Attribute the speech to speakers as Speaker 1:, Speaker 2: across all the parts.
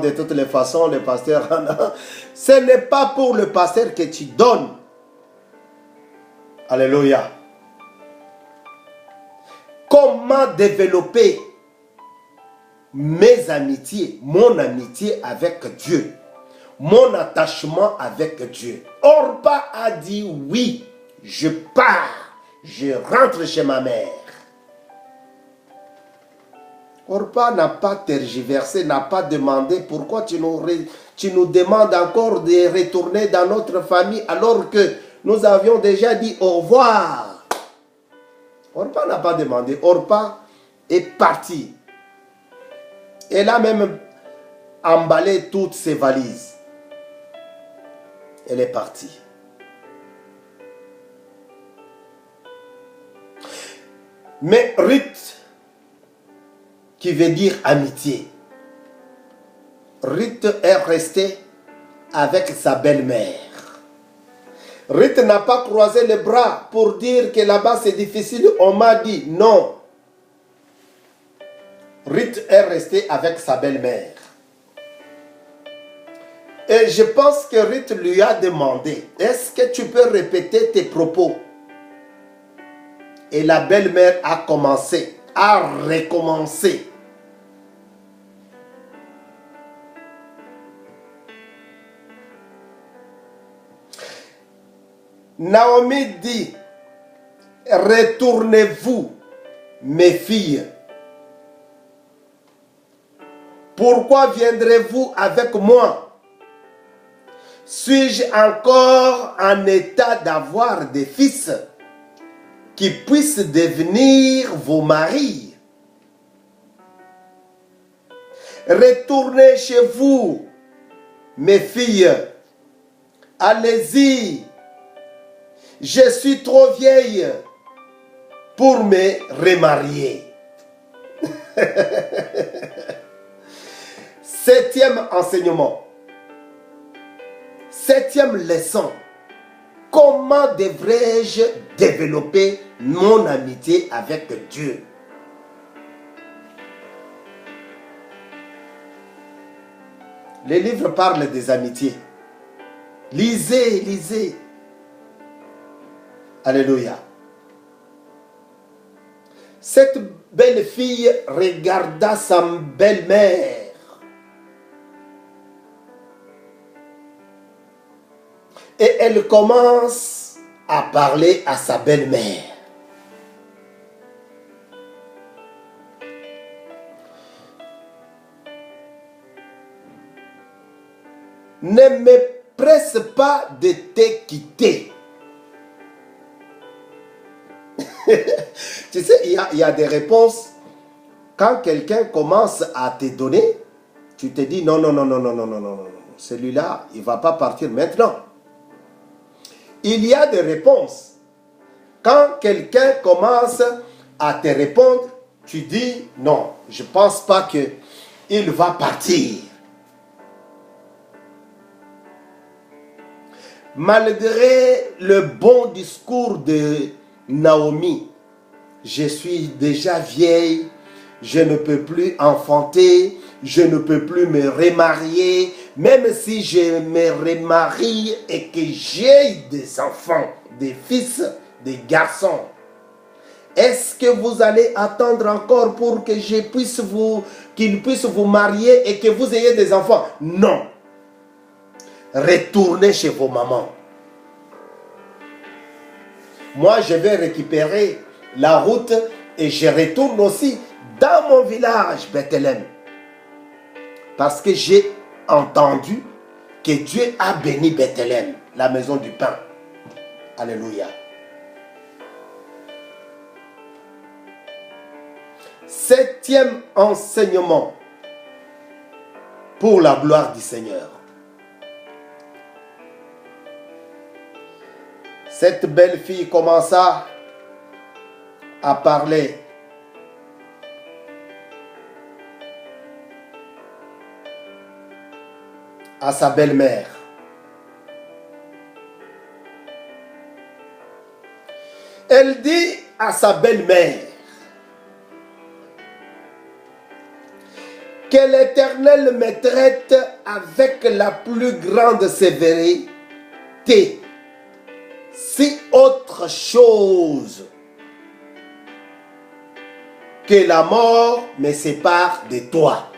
Speaker 1: De toutes les façons, le pasteur, ce n'est pas pour le pasteur que tu donnes. Alléluia. Comment développer mes amitiés, mon amitié avec Dieu, mon attachement avec Dieu. Orpa a dit oui, je pars, je rentre chez ma mère. Orpa n'a pas tergiversé, n'a pas demandé pourquoi tu nous demandes encore de retourner dans notre famille alors que nous avions déjà dit au revoir. Orpa n'a pas demandé, Orpa est partie. Elle a même emballé toutes ses valises. Elle est partie. Mais Ruth, qui veut dire amitié. Ruth est restée avec sa belle-mère. Ruth n'a pas croisé les bras pour dire que là-bas c'est difficile. On m'a dit non. Ruth est restée avec sa belle-mère. Et je pense que Ruth lui a demandé, est-ce que tu peux répéter tes propos? Et la belle-mère a recommencé. Naomi dit, retournez-vous, mes filles. Pourquoi viendrez-vous avec moi? Suis-je encore en état d'avoir des fils qui puissent devenir vos maris? Retournez chez vous, mes filles. Allez-y. Je suis trop vieille pour me remarier. Septième enseignement. Septième leçon. Comment devrais-je développer mon amitié avec Dieu? Les livres parlent des amitiés. Lisez, lisez. Alléluia. Cette belle fille regarda sa belle-mère. Et elle commence à parler à sa belle-mère. Ne me presse pas de te quitter. Tu sais, il y a des réponses. Quand quelqu'un commence à te donner, tu te dis non, non, non, non, non, non, non, non, non. Celui-là, il ne va pas partir maintenant. Il y a des réponses. Quand quelqu'un commence à te répondre, tu dis non, je ne pense pas qu'il va partir. Malgré le bon discours de Naomi, je suis déjà vieille, je ne peux plus enfanter, je ne peux plus me remarier, même si je me remarie et que j'ai des enfants, des fils, des garçons. Est-ce que vous allez attendre encore pour que qu'ils puissent vous marier et que vous ayez des enfants? Non. Retournez chez vos mamans. Moi, je vais récupérer la route et je retourne aussi dans mon village, Bethléem. Parce que j'ai entendu que Dieu a béni Bethléem, la maison du pain. Alléluia. Septième enseignement pour la gloire du Seigneur. Cette belle fille commença à parler. À sa belle-mère. Elle dit à sa belle-mère, Que l'Éternel me traite avec la plus grande sévérité. Si autre chose que la mort me sépare de toi.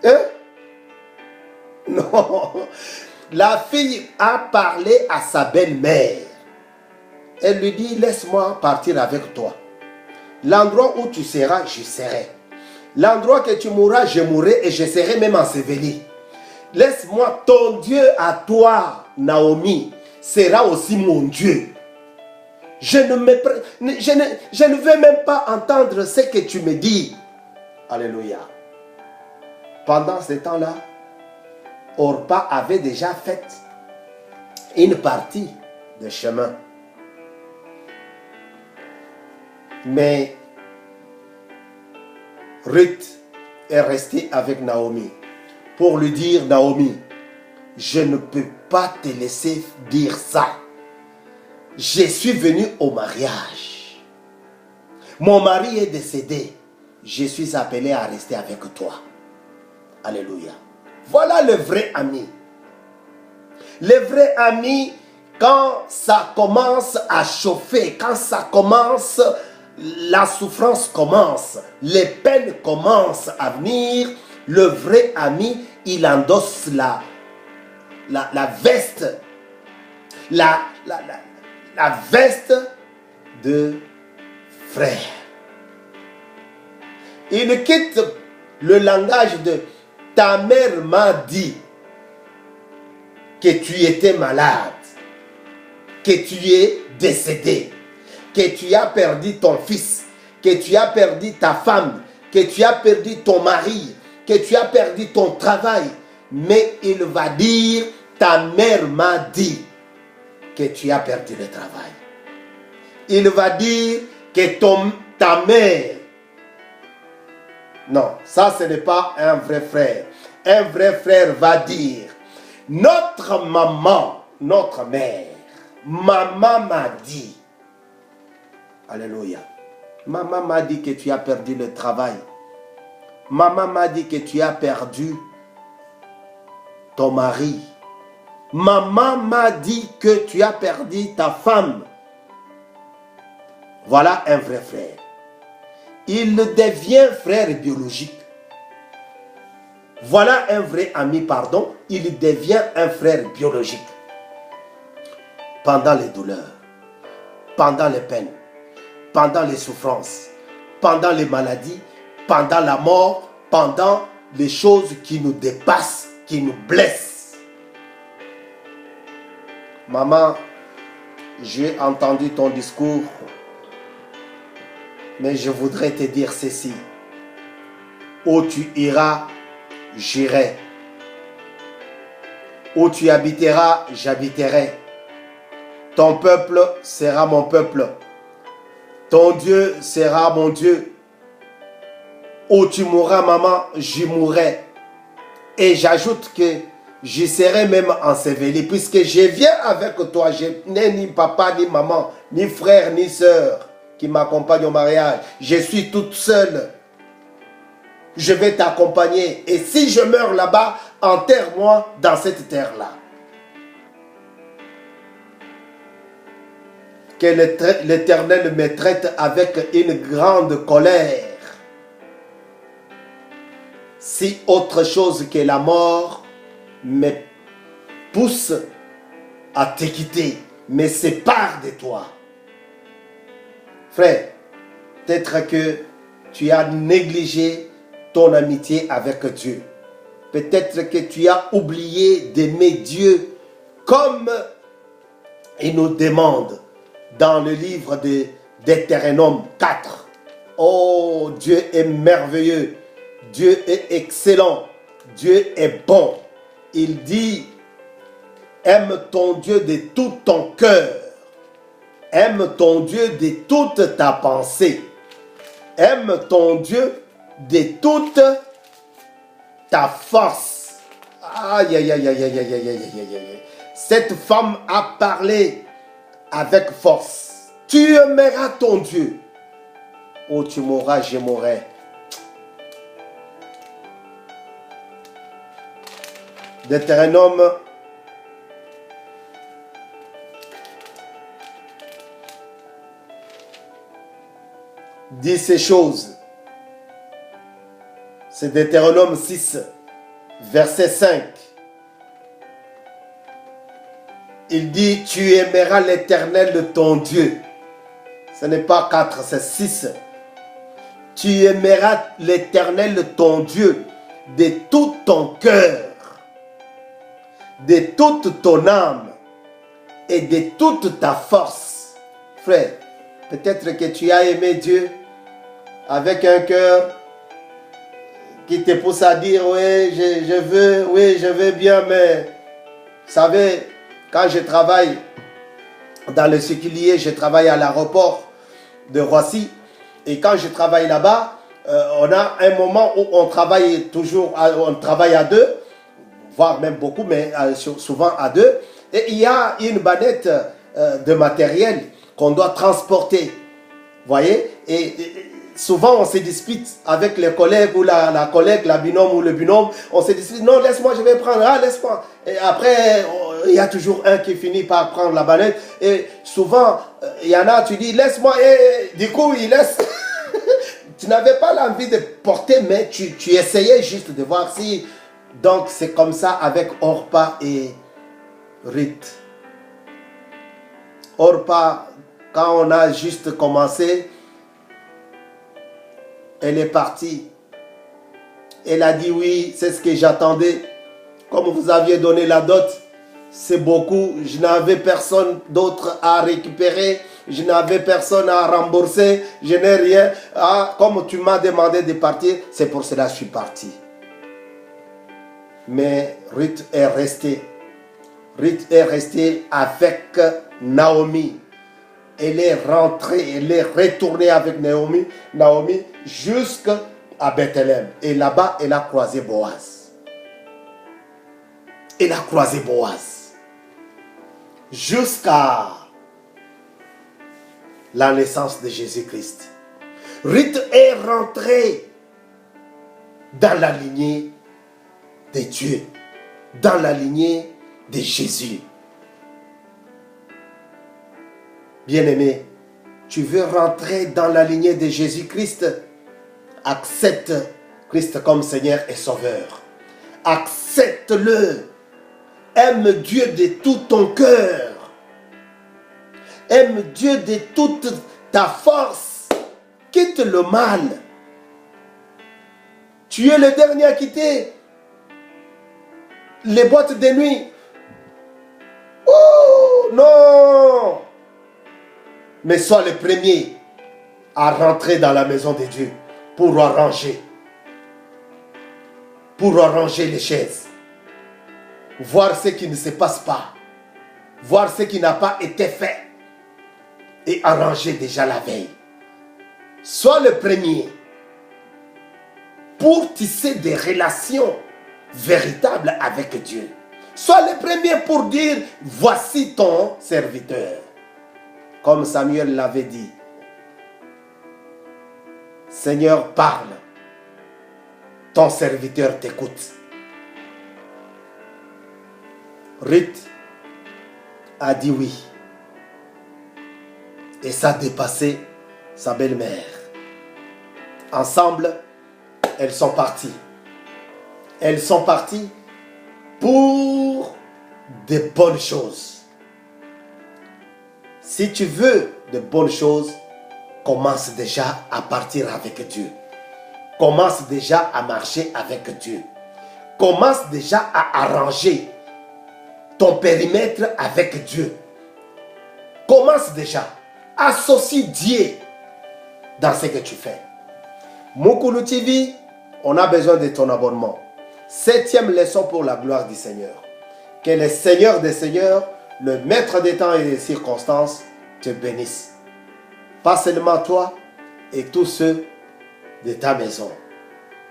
Speaker 1: Hein? Non. La fille a parlé à sa belle-mère. Elle lui dit, laisse-moi partir avec toi. L'endroit où tu seras, je serai. L'endroit que tu mourras, je mourrai et je serai même enseveli. Laisse-moi, ton Dieu à toi, Naomi, sera aussi mon Dieu. Je ne veux même pas entendre ce que tu me dis. Alléluia. Pendant ce temps-là, Orpa avait déjà fait une partie de chemin. Mais Ruth est restée avec Naomi pour lui dire, Naomi, je ne peux pas te laisser dire ça. Je suis venu au mariage. Mon mari est décédé. Je suis appelé à rester avec toi. Alléluia. Voilà le vrai ami. Le vrai ami, quand ça commence à chauffer, quand ça commence, la souffrance commence, les peines commencent à venir, le vrai ami, il endosse la veste, la veste de frère. Il quitte le langage de ta mère m'a dit que tu étais malade, que tu es décédé, que tu as perdu ton fils, que tu as perdu ta femme, que tu as perdu ton mari, que tu as perdu ton travail. Mais il va dire, ta mère m'a dit que tu as perdu le travail. Il va dire que ta mère... Non, ça ce n'est pas un vrai frère. Un vrai frère va dire, notre maman, notre mère, maman m'a dit, alléluia, maman m'a dit que tu as perdu le travail. Maman m'a dit que tu as perdu ton mari. Maman m'a dit que tu as perdu ta femme. Voilà un vrai frère. Il devient frère biologique. Voilà un vrai ami, pardon. Il devient un frère biologique. Pendant les douleurs, pendant les peines, pendant les souffrances, pendant les maladies, pendant la mort, pendant les choses qui nous dépassent, qui nous blessent. Maman, j'ai entendu ton discours, mais je voudrais te dire ceci. Où tu iras, j'irai. Où tu habiteras, j'habiterai. Ton peuple sera mon peuple. Ton Dieu sera mon Dieu. Où tu mourras, maman, j'y mourrai. Et j'ajoute que j'y serai même enseveli, puisque je viens avec toi. Je n'ai ni papa, ni maman, ni frère, ni soeur qui m'accompagnent au mariage. Je suis toute seule. Je vais t'accompagner. Et si je meurs là-bas, enterre-moi dans cette terre-là. Que l'Éternel me traite avec une grande colère. Si autre chose que la mort me pousse à te quitter, me sépare de toi. Frère, peut-être que tu as négligé ton amitié avec Dieu. Peut-être que tu as oublié d'aimer Dieu comme il nous demande dans le livre de Deutéronome 4. Oh, Dieu est merveilleux. Dieu est excellent. Dieu est bon. Il dit, aime ton Dieu de tout ton cœur. Aime ton Dieu de toute ta pensée. Aime ton Dieu de toute ta force. Aïe, aïe, aïe, aïe, aïe, aïe, aïe, aïe, aïe. Cette femme a parlé avec force. Tu aimeras ton Dieu. Oh, tu mourras, je mourrai. Deutéronome dit ces choses. C'est Deutéronome 6, verset 5. Il dit, tu aimeras l'Éternel de ton Dieu. Ce n'est pas 4, c'est 6. Tu aimeras l'Éternel de ton Dieu de tout ton cœur, de toute ton âme et de toute ta force. Frère, peut-être que tu as aimé Dieu avec un cœur qui te pousse à dire, oui, je veux bien, mais vous savez, quand je travaille dans le séculier, je travaille à l'aéroport de Roissy, et quand je travaille là-bas, on a un moment où on travaille on travaille à deux, voire même beaucoup, mais souvent à deux, et il y a une bannette de matériel qu'on doit transporter, voyez, et souvent on se dispute avec les collègues ou la collègue, la binôme ou le binôme, on se dispute, non laisse-moi, je vais prendre, ah laisse-moi, et après il y a toujours un qui finit par prendre la bannette, et souvent il y en a, tu dis laisse-moi, et du coup il laisse. Tu n'avais pas l'envie de porter, mais tu essayais juste de voir si. Donc c'est comme ça avec Orpa et Ruth. Orpa, quand on a juste commencé, elle est partie. Elle a dit oui, c'est ce que j'attendais. Comme vous aviez donné la dot, c'est beaucoup. Je n'avais personne d'autre à récupérer. Je n'avais personne à rembourser. Je n'ai rien. Ah, comme tu m'as demandé de partir, c'est pour cela que je suis parti. Mais Ruth est restée. Ruth est restée avec Naomi. Elle est rentrée, elle est retournée avec Naomi jusqu'à Bethléem. Et là-bas, elle a croisé Boaz. Elle a croisé Boaz. Jusqu'à la naissance de Jésus-Christ. Ruth est rentrée dans la lignée de Dieu, dans la lignée de Jésus. Bien-aimé, tu veux rentrer dans la lignée de Jésus-Christ? Accepte Christ comme Seigneur et Sauveur. Accepte-le. Aime Dieu de tout ton cœur. Aime Dieu de toute ta force. Quitte le mal. Tu es le dernier à quitter les boîtes de nuit. Oh non! Mais sois le premier à rentrer dans la maison de Dieu pour arranger les chaises. Voir ce qui ne se passe pas. Voir ce qui n'a pas été fait. Et arranger déjà la veille. Sois le premier pour tisser des relations véritables avec Dieu. Sois le premier pour dire, voici ton serviteur. Comme Samuel l'avait dit. Seigneur, parle. Ton serviteur t'écoute. Ruth a dit oui. Et ça a dépassé sa belle-mère. Ensemble, elles sont parties. Elles sont parties pour de bonnes choses. Si tu veux de bonnes choses, commence déjà à partir avec Dieu. Commence déjà à marcher avec Dieu. Commence déjà à arranger ton périmètre avec Dieu. Commence déjà. Associe Dieu dans ce que tu fais. Mukulu TV, on a besoin de ton abonnement. 7e leçon pour la gloire du Seigneur. Que le Seigneur des Seigneurs, le Maître des temps et des circonstances, te bénisse. Pas seulement toi et tous ceux de ta maison.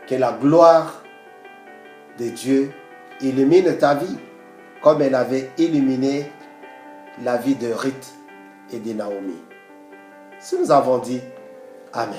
Speaker 1: Que la gloire de Dieu illumine ta vie comme elle avait illuminé la vie de Ruth et de Naomi. Si nous avons dit Amen.